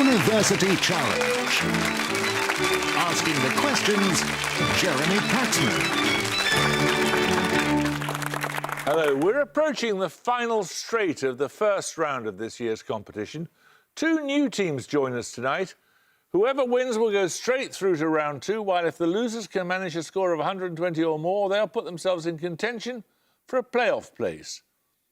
University Challenge. Asking the questions, Jeremy Paxman. Hello, we're approaching the final straight of the first round of this year's competition. Two new teams join us tonight. Whoever wins will go straight through to round two, while if the losers can manage a score of 120 or more, they'll put themselves in contention for a playoff place.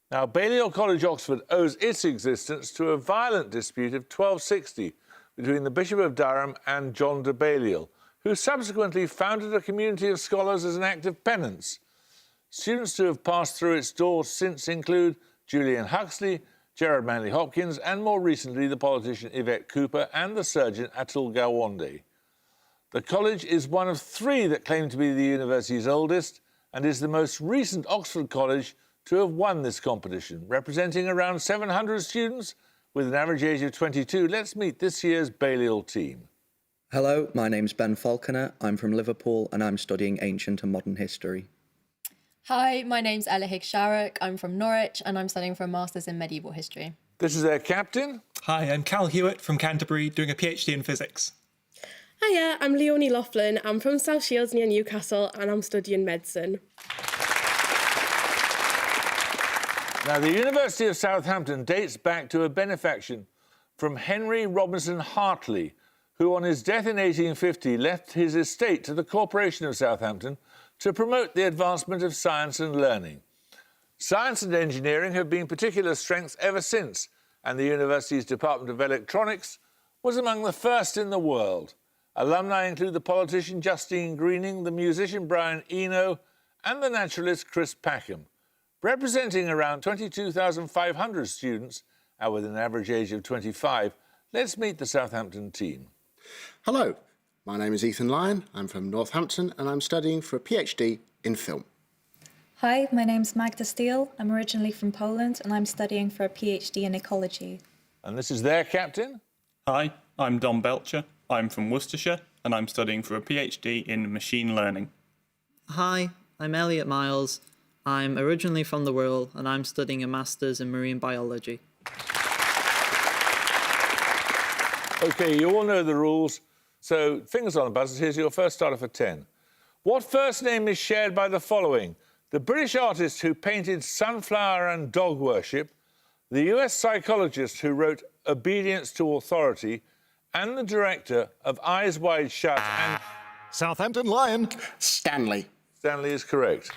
Now, Balliol College, Oxford, owes its existence to a violent dispute of 1260 between the Bishop of Durham and John de Balliol, who subsequently founded a community of scholars as an act of penance. Students who have passed through its doors since include Julian Huxley, Gerard Manley Hopkins, and more recently the politician Yvette Cooper and the surgeon Atul Gawande. The college is one of three that claim to be the university's oldest and is the most recent Oxford college to have won this competition, representing around 700 students with an average age of 22. Let's meet this year's Balliol team. Hello, my name's Ben Falconer. I'm from Liverpool and I'm studying ancient and modern history. Hi, my name's Ella Higgs-Sharrock. I'm from Norwich and I'm studying for a Masters in Medieval History. This is their captain. Hi, I'm Cal Hewitt from Canterbury, doing a PhD in physics. Hiya, I'm Leonie Laughlin. I'm from South Shields near Newcastle and I'm studying medicine. Now, the University of Southampton dates back to a benefaction from Henry Robinson Hartley, who on his death in 1850 left his estate to the Corporation of Southampton to promote the advancement of science and learning. Science and engineering have been particular strengths ever since, and the university's Department of Electronics was among the first in the world. Alumni include the politician Justine Greening, the musician Brian Eno, and the naturalist Chris Packham. Representing around 22,500 students, and with an average age of 25, let's meet the Southampton team. Hello, my name is Ethan Lyon. I'm from Northampton and I'm studying for a PhD in film. Hi, my name's Magda Steele. I'm originally from Poland and I'm studying for a PhD in ecology. And this is their captain. Hi, I'm Dom Belcher. I'm from Worcestershire and I'm studying for a PhD in machine learning. Hi, I'm Elliot Miles. I'm originally from the Wirral and I'm studying a Masters in Marine Biology. OK, you all know the rules, so fingers on the buzzers. Here's your first starter for 10. What first name is shared by the following? The British artist who painted Sunflower and Dog Worship, the US psychologist who wrote Obedience to Authority, and the director of Eyes Wide Shut and... Southampton Lion. Stanley. Stanley is correct.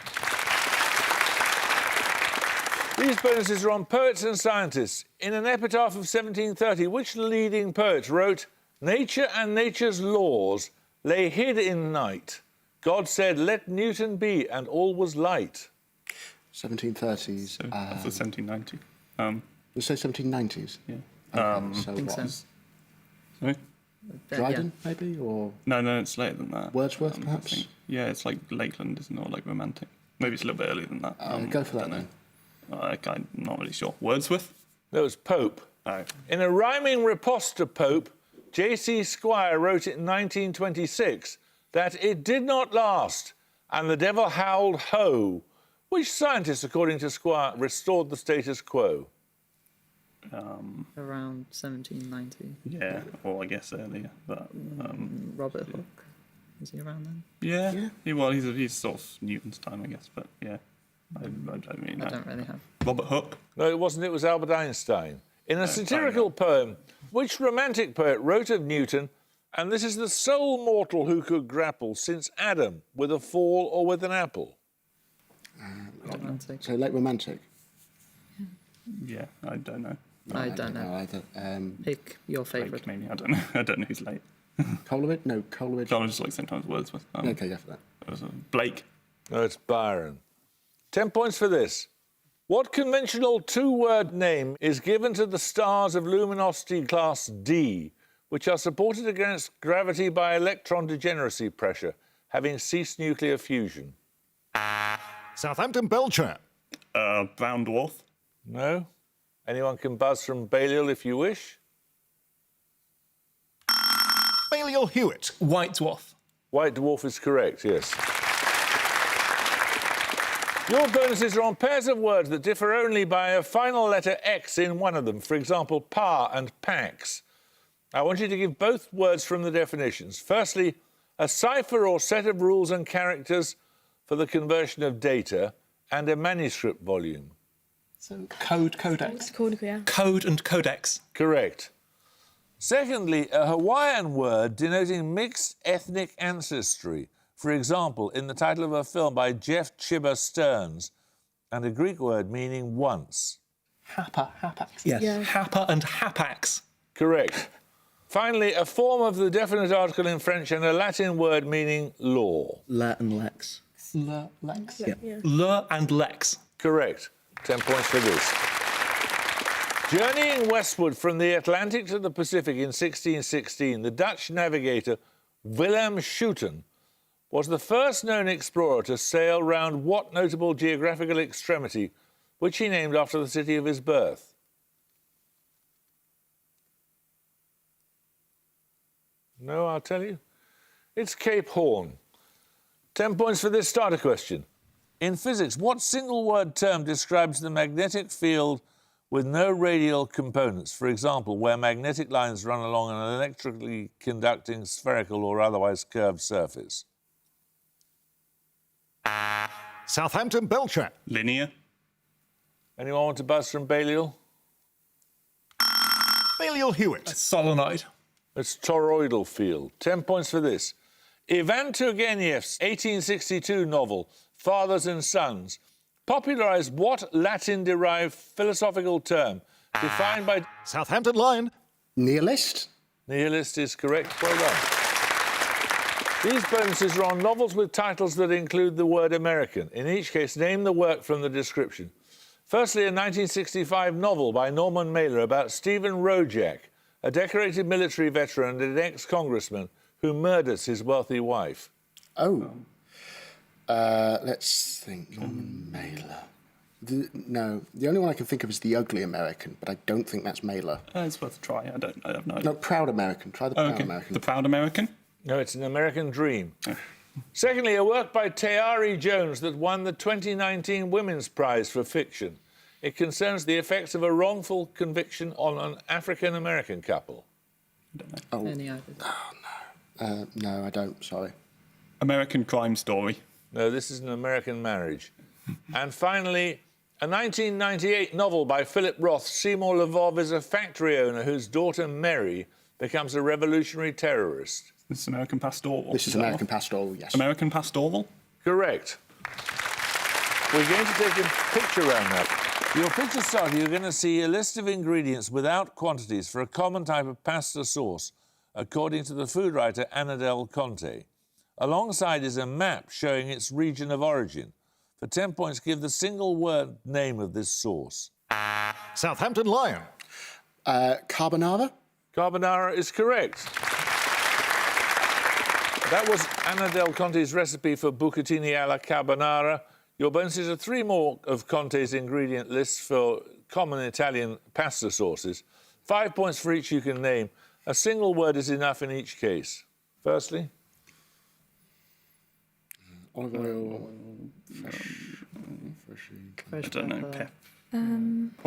These bonuses are on poets and scientists. In an epitaph of 1730, which leading poet wrote, "Nature and nature's laws lay hid in night. God said, let Newton be, and all was light." 1730s. So that's the 1790. Let's say 1790s. Yeah. So I think what? so. Sorry? Dryden, maybe? Or No, it's later than that. Wordsworth, I perhaps? think. Yeah, it's like Lakeland, isn't it? Or like Romantic. Maybe it's a little bit earlier than that. go for that then. I'm not really sure. Wordsworth? That was Pope. Oh. In a rhyming riposte to Pope, J.C. Squire wrote in 1926 that it did not last and the devil howled ho. Which scientist, according to Squire, restored the status quo? Around 1790. Yeah, or I guess earlier. But Robert Hooke. Was he around then? yeah. He's sort of Newton's time, I guess. But yeah, I mean, I don't really have. Robert Hooke. No, it wasn't. It was Albert Einstein. In a satirical poem, which romantic poet wrote of Newton, and this is the sole mortal who could grapple since Adam, with a fall or with an apple? Romantic. So late romantic. Yeah, I don't know. I don't know. Either. Pick your favourite. Maybe, I don't know. I don't know who's late. Coleridge? No, Coleridge. I was just like sometimes Wordsworth. Okay, yeah, for that. Blake. No, it's Byron. 10 points for this. What conventional two-word name is given to the stars of luminosity class D, which are supported against gravity by electron degeneracy pressure, having ceased nuclear fusion? Southampton Belcher. Brown Dwarf. No? Anyone can buzz from Balliol if you wish. Balliol Hewitt. White Dwarf. White dwarf is correct, yes. Your bonuses are on pairs of words that differ only by a final letter X in one of them. For example, par and pax. I want you to give both words from the definitions. Firstly, a cipher or set of rules and characters for the conversion of data, and a manuscript volume. So code, codex. It's called, yeah. Code and codex. Correct. Secondly, a Hawaiian word denoting mixed ethnic ancestry. For example, in the title of a film by Jeff Chibber Stearns, and a Greek word meaning once. Hapax. Yes. Yeah. Hapa and hapax. Correct. Finally, a form of the definite article in French and a Latin word meaning law. Le and lex. Lex. Yeah. Le and lex. Correct. 10 points for this. Journeying westward from the Atlantic to the Pacific in 1616, the Dutch navigator Willem Schouten was the first known explorer to sail round what notable geographical extremity, which he named after the city of his birth? No, I'll tell you. It's Cape Horn. 10 points for this starter question. In physics, what single-word term describes the magnetic field with no radial components? For example, where magnetic lines run along an electrically conducting spherical or otherwise curved surface. Southampton Belcher. Linear. Anyone want to buzz from Balliol? Balliol Hewitt. Solenoid. It's toroidal field. 10 points for this. Ivan Turgenev's 1862 novel, Fathers and Sons, popularised what Latin-derived philosophical term defined by... Southampton Lion. Nihilist? Nihilist is correct. Well done. These bonuses are on novels with titles that include the word American. In each case, name the work from the description. Firstly, a 1965 novel by Norman Mailer about Stephen Rojak, a decorated military veteran and an ex-congressman who murders his wealthy wife. Oh. Let's think. Norman Mailer. No, the only one I can think of is The Ugly American, but I don't think that's Mailer. It's worth a try. I have no idea. No, Proud American. Try the Proud American. The Proud American? No, it's An American Dream. Secondly, a work by Tayari Jones that won the 2019 Women's Prize for Fiction. It concerns the effects of a wrongful conviction on an African-American couple. Oh. Any idea? No, I don't. Sorry. American Crime Story. No, this is An American Marriage. And finally, a 1998 novel by Philip Roth. Seymour Lvov is a factory owner whose daughter Mary becomes a revolutionary terrorist. This is American Pastoral. This is American Pastoral, yes. American Pastoral? Correct. We're going to take a picture round now. Your picture starter, you're going to see a list of ingredients without quantities for a common type of pasta sauce, according to the food writer Anna Del Conte. Alongside is a map showing its region of origin. For 10 points, give the single word name of this sauce. Southampton Lion. Carbonara? Carbonara is correct. That was Anna Del Conte's recipe for bucatini alla carbonara. Your bonuses are 3 more of Conte's ingredient lists for common Italian pasta sauces. 5 points for each you can name. A single word is enough in each case. Firstly? Olive oil. I don't know. Pep.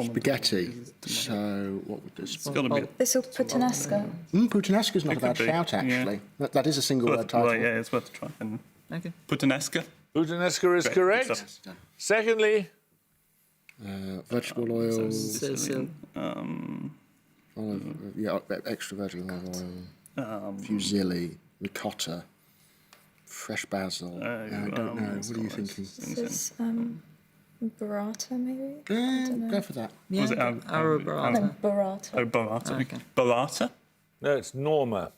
Spaghetti. So, what would this... It's got to be... This'll puttanesca. Puttanesca's not a bad could be, shout, actually. yeah. That is a single word title. Well, yeah, it's worth a try. Okay. Puttanesca. Puttanesca is Correct. correct. Secondly? Vegetable oil. Sicilian. Extra virgin olive oil. Fusilli. Ricotta. Fresh basil. I don't know. What are you thinking? This is burrata, maybe? Go for that. Yeah, Was it burrata? No, burrata. Oh, burrata. Okay. Burrata? No, it's Norma.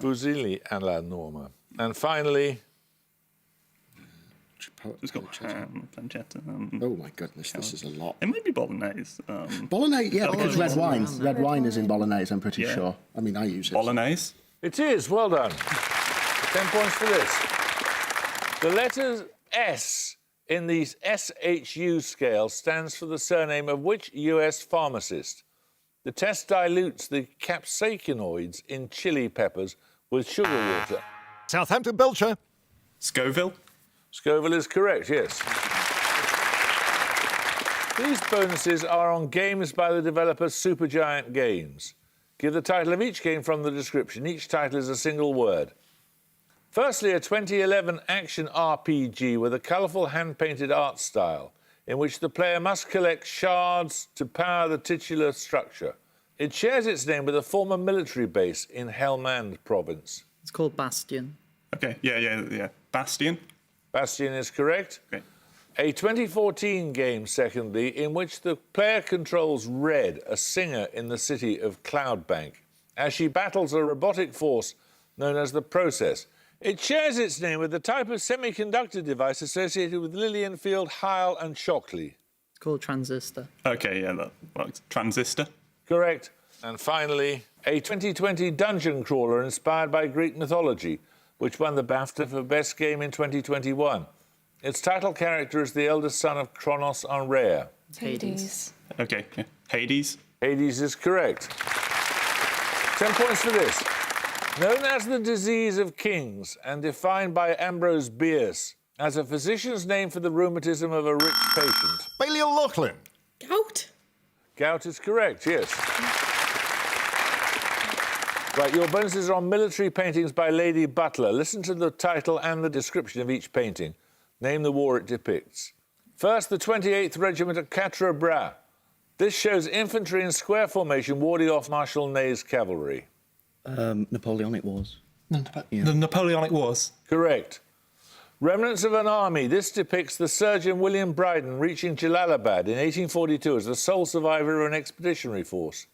Fusilli alla Norma. And finally? It's got ham, pancetta. Oh my goodness, this is a lot. It might be bolognese. Bolognese, yeah, because red wine. Bolognese. Red wine is in bolognese, I'm pretty Yeah. sure. I mean, I use it. Bolognese. It is. Well done. 10 points for this. The letter S in the SHU scale stands for the surname of which US pharmacist? The test dilutes the capsaicinoids in chili peppers with sugar water. Southampton Belcher. Scoville. Scoville is correct, yes. These bonuses are on games by the developer Supergiant Games. Give the title of each game from the description. Each title is a single word. Firstly, a 2011 action RPG with a colourful hand-painted art style in which the player must collect shards to power the titular structure. It shares its name with a former military base in Helmand province. It's called Bastion. Okay, yeah. Bastion. Bastion is correct. Okay. A 2014 game, secondly, in which the player controls Red, a singer in the city of Cloudbank, as she battles a robotic force known as the Process. It shares its name with the type of semiconductor device associated with Lilienfeld, Heil and Shockley. It's called Transistor. Okay, yeah, that works. Transistor. Correct. And finally, a 2020 dungeon crawler inspired by Greek mythology, which won the BAFTA for Best Game in 2021. Its title character is the eldest son of Kronos on Rhea. It's Hades. Okay, yeah. Hades. Hades is correct. 10 points for this. Known as the disease of kings and defined by Ambrose Bierce as a physician's name for the rheumatism of a rich patient. Balliol Lachlan. Gout. Gout is correct, yes. Right, your bonuses are on military paintings by Lady Butler. Listen to the title and the description of each painting. Name the war it depicts. First, the 28th Regiment at Quatre Bras. This shows infantry in square formation warding off Marshal Ney's cavalry. Napoleonic Wars. The Napoleonic Wars. Correct. Remnants of an army. This depicts the surgeon William Bryden reaching Jalalabad in 1842 as the sole survivor of an expeditionary force.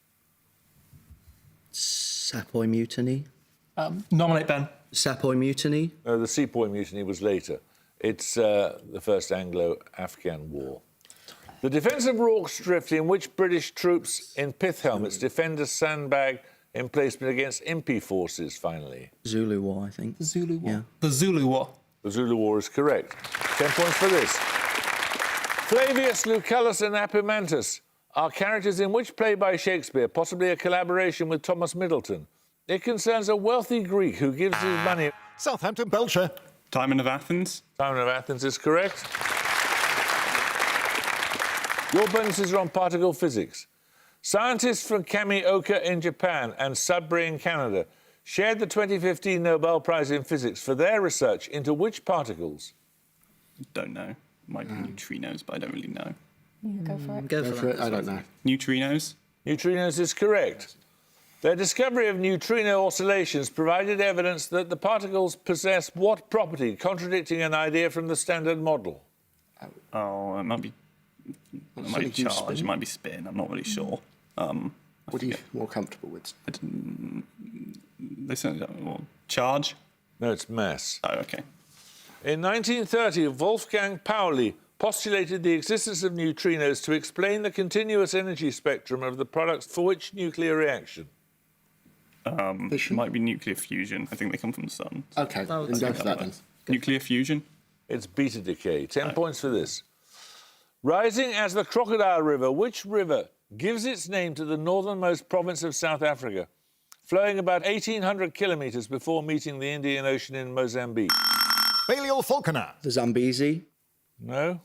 Sepoy Mutiny. Nominate Ben. Sepoy Mutiny. No, the Sepoy Mutiny was later. It's the First Anglo-Afghan War. The defence of Rorke's Drift, in which British troops in pith helmets defend a sandbag emplacement against Impi forces, finally. Zulu War, I think. The Zulu War. Yeah. The Zulu War. The Zulu War is correct. 10 points for this. Flavius, Lucullus and Epimantus are characters in which play by Shakespeare, possibly a collaboration with Thomas Middleton. It concerns a wealthy Greek who gives his money... Southampton, Belcher. Timon of Athens. Timon of Athens is correct. Your bonuses are on particle physics. Scientists from Kamioka in Japan and Sudbury in Canada shared the 2015 Nobel Prize in Physics for their research into which particles? Don't know. Might be neutrinos, but I don't really know. Go for it. Go for that. I don't know. Neutrinos. Neutrinos is correct. Their discovery of neutrino oscillations provided evidence that the particles possess what property, contradicting an idea from the Standard Model? Oh, it might be charge. It might be spin. I'm not really sure. What are you more comfortable with? They said charge. No, it's mass. Oh, okay. In 1930, Wolfgang Pauli postulated the existence of neutrinos to explain the continuous energy spectrum of the products for which nuclear reaction. Fission? Might be nuclear fusion. I think they come from the sun. Okay, then go for that then. Nuclear fusion. It's beta decay. 10 points for this. Rising as the Crocodile River, which river gives its name to the northernmost province of South Africa, flowing about 1,800 kilometres before meeting the Indian Ocean in Mozambique? Balliol Falconer. The Zambezi. No?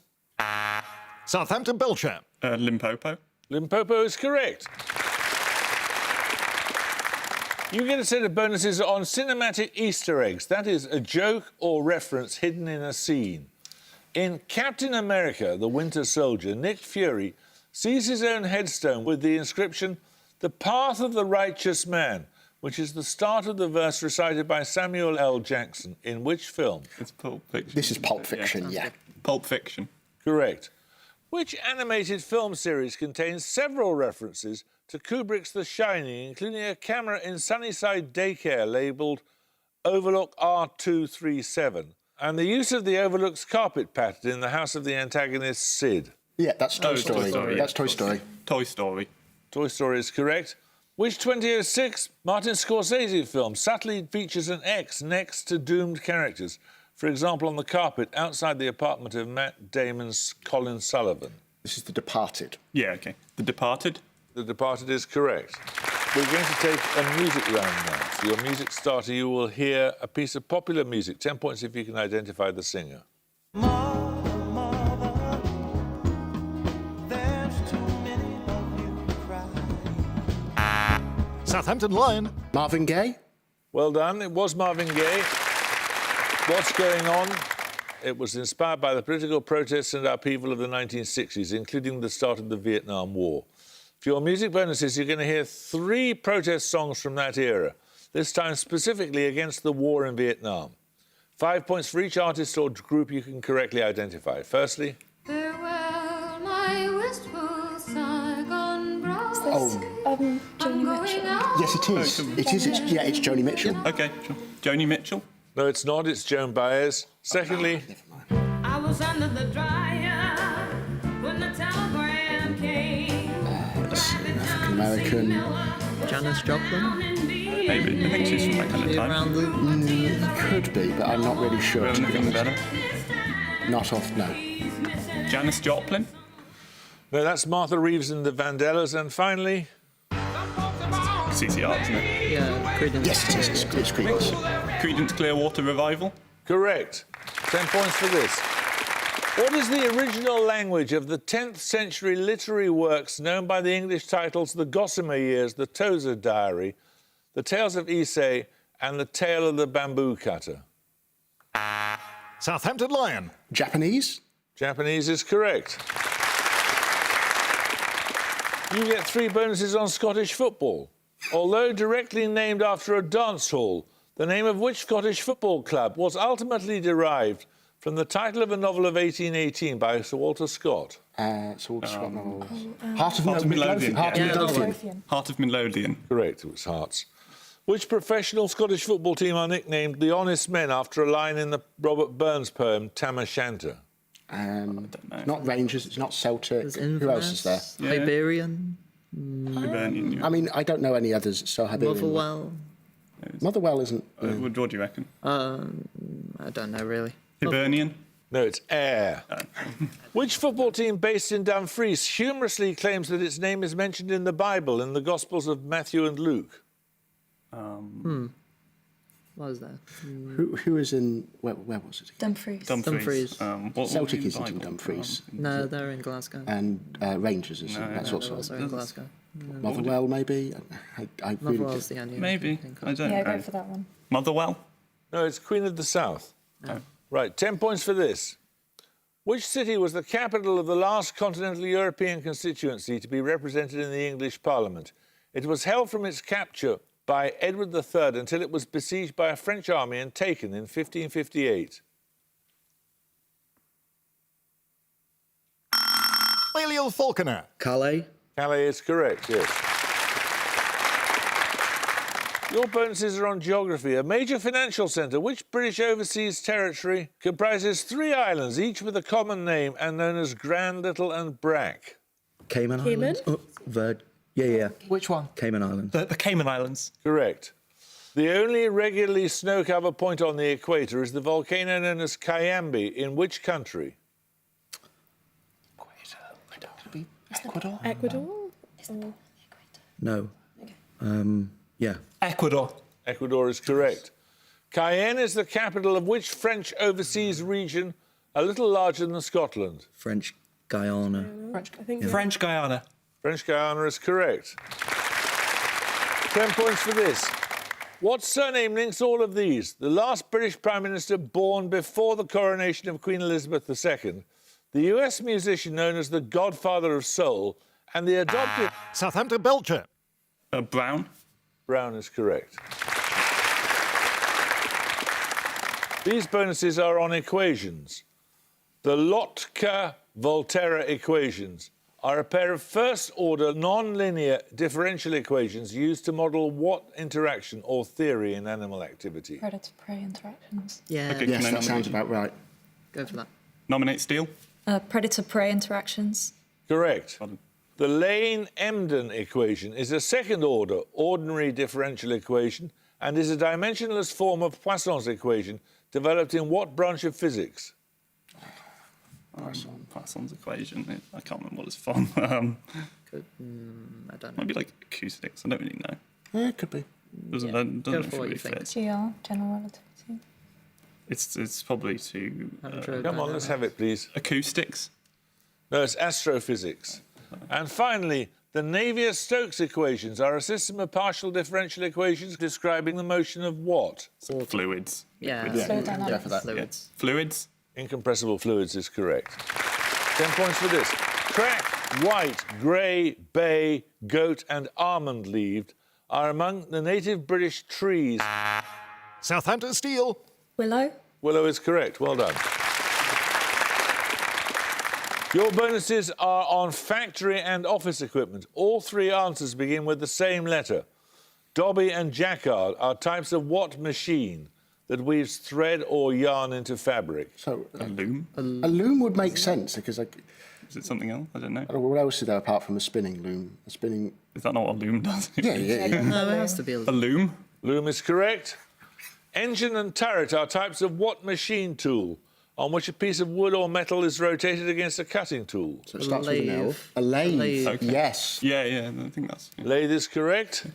Southampton, Belcher. Limpopo. Limpopo is correct. You get a set of bonuses on cinematic Easter eggs. That is a joke or reference hidden in a scene. In Captain America, the Winter Soldier, Nick Fury sees his own headstone with the inscription, "The Path of the Righteous Man," which is the start of the verse recited by Samuel L. Jackson. In which film? It's Pulp Fiction. This is Pulp Fiction, yeah. Pulp Fiction. Correct. Which animated film series contains several references to Kubrick's The Shining, including a camera in Sunnyside Daycare labelled Overlook R237, and the use of the Overlook's carpet pattern in the house of the antagonist Sid? Yeah, that's Toy Toy Story. Story, That's yeah. Toy Story. Toy Story. Toy Story is correct. Which 2006 Martin Scorsese film subtly features an X next to doomed characters? For example, on the carpet outside the apartment of Matt Damon's Colin Sullivan. This is The Departed. Yeah, okay. The Departed. The Departed is correct. We're going to take a music round now. For your music starter, you will hear a piece of popular music. 10 points if you can identify the singer. Southampton Lion. Marvin Gaye. Well done. It was Marvin Gaye. What's going on? It was inspired by the political protests and upheaval of the 1960s, including the start of the Vietnam War. For your music bonuses, you're going to hear 3 protest songs from that era, this time specifically against the war in Vietnam. 5 points for each artist or group you can correctly identify. Firstly... Farewell, my wistful Saigon bride. Joni Mitchell. Yes, it is. It's Joni Mitchell. OK, sure. Joni Mitchell. No, it's not. It's Joan Baez. Secondly... I was under the dryer when the telegram came. African-American. Janis Joplin. Maybe. I think she's from that kind of time. Around the... Could be, but I'm not really sure. Well, anything better? Not off, no. Janis Joplin. No, that's Martha Reeves and the Vandellas. And finally... CCR, isn't it? Yeah, Creedence. Yes, it is. It's Creedence. Creedence Clearwater Revival. Correct. 10 points for this. What is the original language of the 10th century literary works known by the English titles The Gossamer Years, The Tozer Diary, The Tales of Aesop, and The Tale of the Bamboo Cutter? Southampton Lion. Japanese. Japanese is correct. You get 3 bonuses on Scottish football. Although directly named after a dance hall, the name of which Scottish football club was ultimately derived from the title of a novel of 1818 by Sir Walter Scott? Sir Walter Scott novels. Heart of Midlothian. Heart of Midlothian. Heart of Midlothian. Correct, it was Hearts. Which professional Scottish football team are nicknamed the Honest Men after a line in the Robert Burns poem Tam O'Shanter? It's not Rangers, it's not Celtic. There's Who else is there? Inverness, Hibernian. Hibernian, yeah. I mean, I don't know any others, so Hibernian. Motherwell. Motherwell isn't... What do you reckon? I don't know, really. Hibernian? No, it's Ayr. Which football team based in Dumfries humorously claims that its name is mentioned in the Bible in the Gospels of Matthew and Luke? What is that? Who is in... Where was it? Dumfries. Dumfries. Celtic isn't in Dumfries. No, they're in Glasgow. And Rangers is that's They're also in Glasgow. Motherwell, maybe? I really Motherwell's the only one. Maybe. I don't Yeah, know. go for that one. Motherwell. No, it's Queen of the South. Right, 10 points for this. Which city was the capital of the last continental European constituency to be represented in the English Parliament? It was held from its capture by Edward III until it was besieged by a French army and taken in 1558. Balliol Falconer. Calais. Calais is correct, yes. Your bonuses are on geography. A major financial centre, which British overseas territory comprises 3 islands, each with a common name and known as Grand, Little and Brack? Cayman Islands. Oh, yeah. Which one? Cayman Islands. The Cayman Islands. Correct. The only regularly snow-covered point on the equator is the volcano known as Cayambe in which country? Ecuador? Ecuador? No. Yeah. Ecuador. Ecuador is correct. Cayenne is the capital of which French overseas region a little larger than Scotland? French Guiana. French Guiana. French Guiana is correct. 10 points for this. What surname links all of these? The last British Prime Minister born before the coronation of Queen Elizabeth II, the US musician known as the Godfather of Soul, and the adopted... Southampton Belcher. Brown. Brown is correct. These bonuses are on equations. The Lotka-Volterra equations are a pair of first-order non-linear differential equations used to model what interaction or theory in animal activity? Predator-prey interactions. Yeah. Okay, Yes, can I that sounds about right. Go for that. Nominate Steele. Predator-prey interactions. Correct. Pardon. The Lane-Emden equation is a second-order ordinary differential equation and is a dimensionless form of Poisson's equation developed in what branch of physics? Poisson's equation. I can't remember what it's from. I don't know. Maybe like acoustics. I don't really know. Yeah, it could be. Doesn't Go know for if it what really you think. fits. GR, general relativity. It's probably to Come on, let's have it, please. acoustics. No, it's astrophysics. And finally, The Navier-Stokes equations are a system of partial differential equations describing the motion of what? Fluids. Yeah. Fluid dynamics. Yeah, for that. Fluids. Fluids. Incompressible fluids is correct. 10 points for this. Crack, white, grey, bay, goat and almond-leaved are among the native British trees. Southampton Steel. Willow. Willow is correct. Well done. Your bonuses are on factory and office equipment. All three answers begin with the same letter. Dobby and jacquard are types of what machine that weaves thread or yarn into fabric? So A loom. a loom would make sense because Is it something else? I don't know. what else is there apart from a spinning loom? A spinning. Is that not what a loom does? Yeah. No, it has to be a A loom. Loom is correct. Engine and turret are types of what machine tool on which a piece of wood or metal is rotated against a cutting tool? So it starts with an L. lathe. A lathe. Lathe. Okay. Yes. Yeah, I think that's... Yeah. Lathe is correct.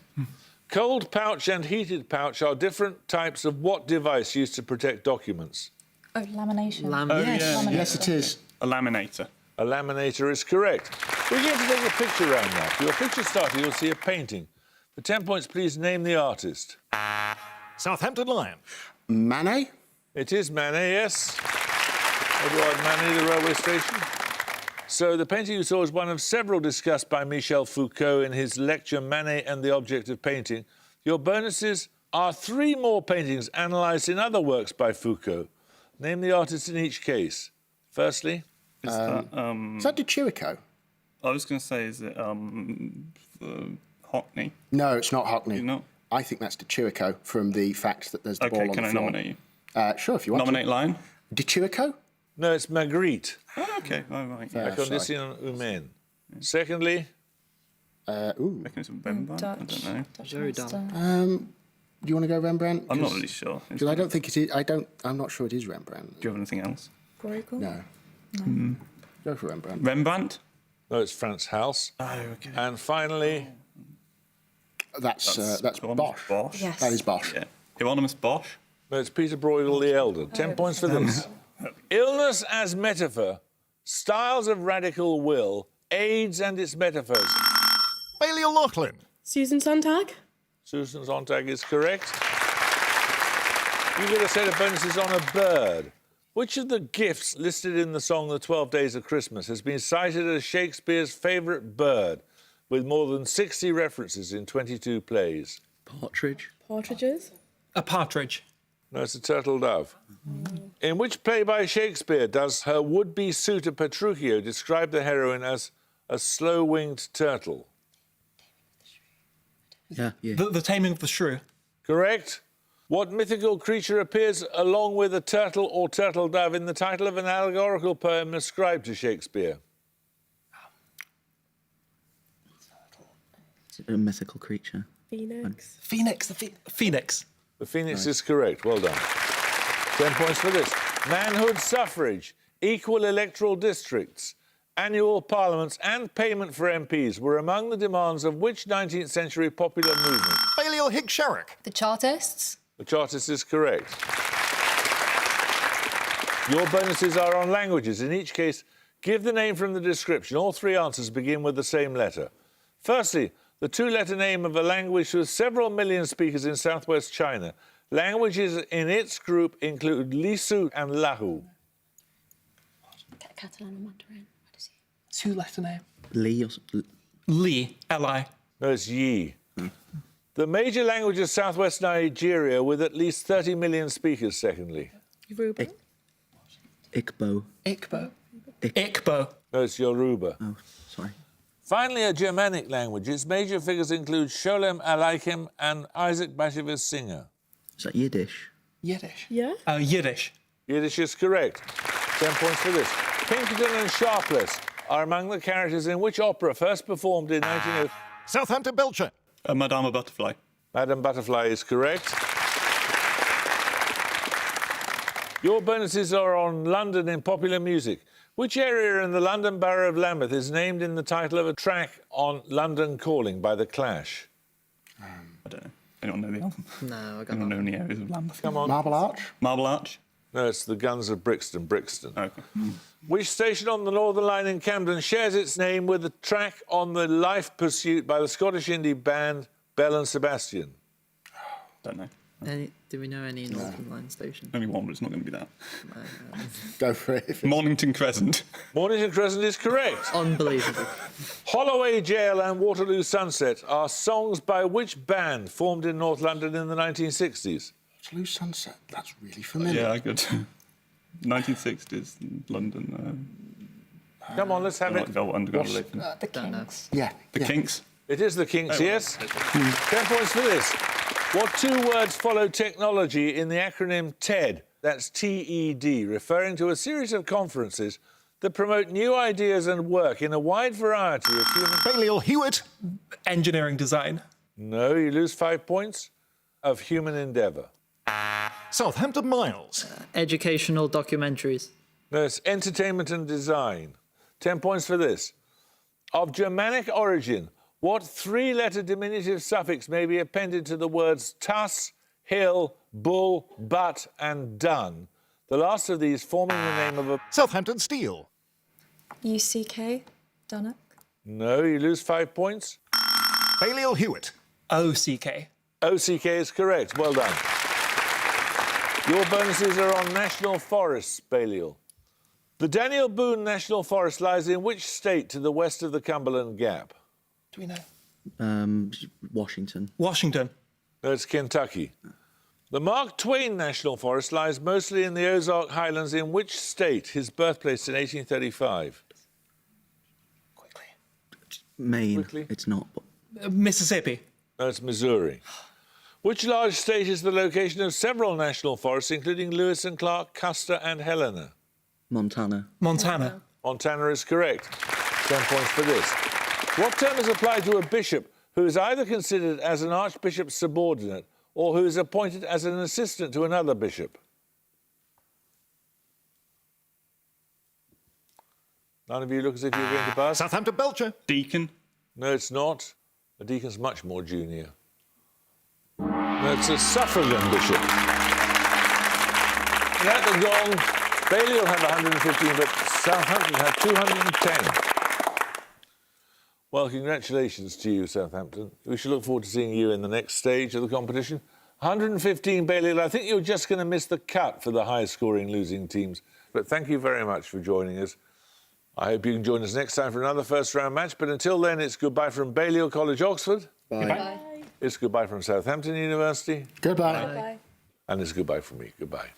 Cold pouch and heated pouch are different types of what device used to protect documents? Oh, lamination. Yes. yeah. Yes, it is. A laminator. A laminator is correct. We're going to take a picture round now. For your picture starter, you'll see a painting. For 10 points, please name the artist. Southampton Lion. Manet. It is Manet, yes. Edouard Manet, the railway station. So the painting you saw is one of several discussed by Michel Foucault in his lecture Manet and the Object of Painting. Your bonuses are 3 more paintings analysed in other works by Foucault. Name the artist in each case. Firstly, Is that... Is that De Chirico? I was going to say, is it Hockney? No, it's not Hockney. You know? I think that's De Chirico from the fact that there's the ball Okay, on can the I floor. nominate you? Sure, if you want Nominate line? to. De Chirico? no, it's Magritte. Oh, okay. Oh, right. Yeah. La condition humaine. Secondly, Ooh. Reckon it's a Rembrandt? I don't know. Dutch Very master. Do you want to go Rembrandt? I'm not really sure. Is Because I it- don't think it is. I'm not sure it is Rembrandt. Do you have anything else? Bruegel. No. Go for Rembrandt. Rembrandt? no, it's Franz Hals. Oh, okay. And finally, That's Bosch. Bosch. Yes. That is Bosch. Yeah. Hieronymus Bosch. no, it's Peter Bruegel the Elder. 10 points for this. Illness as metaphor, styles of radical will, AIDS and its metaphors. Balliol Lachlan. Susan Sontag. Susan Sontag is correct. You get a set of bonuses on a bird. Which of the gifts listed in the song The 12 Days of Christmas has been cited as Shakespeare's favourite bird, with more than 60 references in 22 plays? Partridge. Partridges. A partridge. No, it's a turtle dove. In which play by Shakespeare does her would-be suitor Petruchio describe the heroine as a slow-winged turtle? Yeah. The Taming of the Shrew. Correct. What mythical creature appears along with a turtle or turtle dove in the title of an allegorical poem ascribed to Shakespeare? A mythical creature. Phoenix. Phoenix. Phoenix. The Phoenix is correct. Well done. 10 points for this. Manhood suffrage, equal electoral districts, annual parliaments and payment for MPs were among the demands of which 19th century popular movement? Balliol Higgs-Sharrock. The Chartists. The Chartist is correct. Your bonuses are on languages. In each case, give the name from the description. All 3 answers begin with the same letter. Firstly, the 2-letter name of a language with several million speakers in southwest China. Languages in its group include Lisu and Lahu. Catalan and Mandarin. What is it? 2-letter name. Lee or Lee. L-I. No, it's Yi. The major language of southwest Nigeria with at least 30 million speakers, secondly. Yoruba. Igbo. Igbo. Igbo. No, it's Yoruba. Oh, sorry. Finally, a Germanic language. Its major figures include Sholem Aleichem and Isaac Bashevis Singer. Is that Yiddish? Yiddish. Yeah. Yiddish. Yiddish is correct. 10 points for this. Pinkerton and Sharpless are among the characters in which opera first performed in 1900. Southampton Belcher. Madame Butterfly. Madame Butterfly is correct. Your bonuses are on London in popular music. Which area in the London Borough of Lambeth is named in the title of a track on London Calling by The Clash? I don't know. Anyone know the album? No, I got Anyone know that. any areas of Lambeth? Come on. Marble Arch. Marble Arch. No, it's the Guns of Brixton, Brixton. Okay. Which station on the Northern Line in Camden shares its name with the track on the Life Pursuit by the Scottish indie band Bell and Sebastian? Don't know. Do we know any Northern Line station? Only one, but it's not going to be that. Go for it. Mornington Crescent. Mornington Crescent is correct. Unbelievable. Holloway Jail and Waterloo Sunset are songs by which band formed in North London in the 1960s? Waterloo Sunset. That's really familiar. Yeah, good. 1960s, London. Come on, let's have it. Velvet Underground Religion. The Kinks. Yeah. The Kinks. It is the Kinks, yes. 10 points for this. What two words follow technology in the acronym TED? That's T-E-D, referring to a series of conferences that promote new ideas and work in a wide variety of human... Balliol Hewitt. Engineering design. No, you lose 5 points. Of human endeavour. Southampton Miles. Educational documentaries. No, it's entertainment and design. 10 points for this. Of Germanic origin, what three-letter diminutive suffix may be appended to the words tuss, hill, bull, butt and dun, the last of these forming the name of a... Southampton Steel. UCK, Dunnock. No, you lose 5 points. Balliol Hewitt. OCK. OCK is correct. Well done. Your bonuses are on national forests, Balliol. The Daniel Boone National Forest lies in which state to the west of the Cumberland Gap? Do we know? Washington. Washington. No, it's Kentucky. The Mark Twain National Forest lies mostly in the Ozark Highlands in which state, his birthplace in 1835? Quickly. Maine. Quickly. It's not. Mississippi. No, it's Missouri. Which large state is the location of several national forests, including Lewis and Clark, Custer and Helena? Montana. Montana. Montana is correct. 10 points for this. What term is applied to a bishop who is either considered as an archbishop's subordinate or who is appointed as an assistant to another bishop? None of you look as if you're going to pass. Southampton Belcher. Deacon. No, it's not. A deacon's much more junior. No, it's a suffragan bishop. And at the gong, Balliol had 115, but Southampton had 210. Well, congratulations to you, Southampton. We shall look forward to seeing you in the next stage of the competition. 115, Balliol. I think you're just going to miss the cut for the high-scoring losing teams. But thank you very much for joining us. I hope you can join us next time for another first-round match. But until then, it's goodbye from Balliol College, Oxford. Bye. Bye. It's goodbye from Southampton University. Goodbye. Bye. And it's goodbye from me. Goodbye.